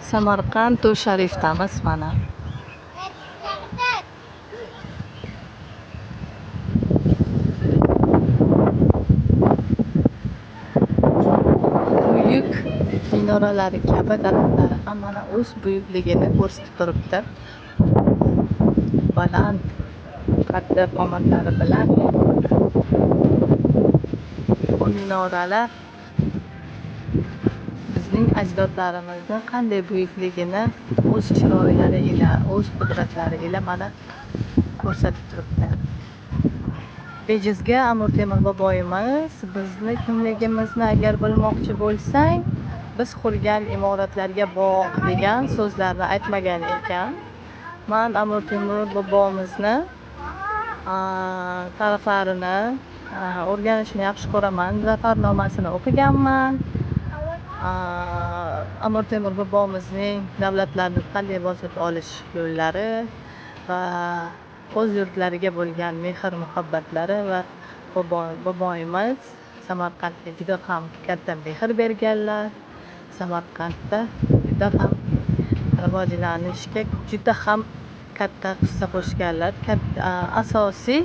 Samarqand Sharifdamiz mana. Buyuk minoralari kabi daraxtlari ham mana o'z buyukligini ko'rsatib turibdi. Baland qaddi qomatlari bilan bu minoralar bizning ajdodlarimizni qanday buyukligini o'z chiroylari ila, o'z qudratlari ila mana ko'rsatib turibdi. Bejizga Amir Temur boboyimiz bizni kimligimizni agar bilmoqchi bo'lsang, biz qurgan imoratlarga boq degan so'zlarni aytmagan ekan. Men Amir Temur bobomizni tarixlarini o'rganishni yaxshi ko'raman. Zafarnomasini o'qiganman. Amir Temur bobomizning davlatlarni qanday bosib olish yo'llari va o'z yurtlariga bo'lgan mehr muhabbatlari va boboyimiz Samarqandga juda ham katta mehr berganlar. Samarqandda juda ham rivojlanishga juda ham katta hissa qo'shganlar. Asosiy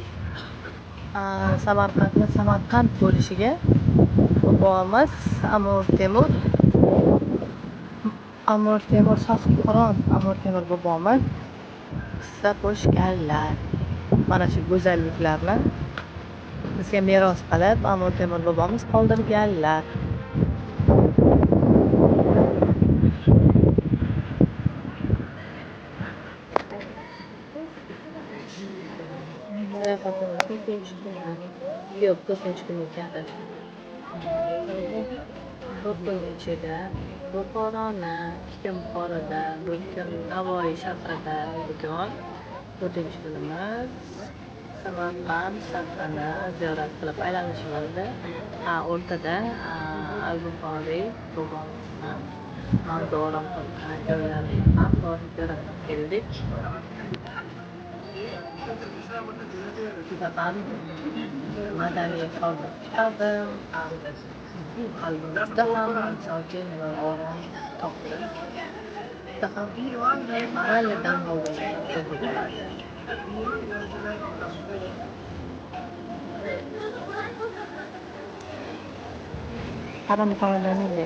Samarqandni Samarqand bo'lishiga bobomiz Amir Temur Sohibqiron Amir Temur bobomiz hissa qo'shganlar. Mana shu go'zalliklarni bizga meros qilib Amir Temur bobomiz qoldirganlar. Yo'q, 4-kun ekan. Bir kun ichida Buxoroni, Buxoroda, Navoiy shahrida bugun 4-kunimiz Samarqand shahrini ziyorat qilib aylanish bo'ldi. O'rtada Al-Buxoriy bobomizni manzoram qilgan joylarni ham ziyorat qildik. Madaniy qoldirib chiqardim. Qalbimizda ham sokin va orom topdi. Mayli dam oldim. Qaram qo'yiladi.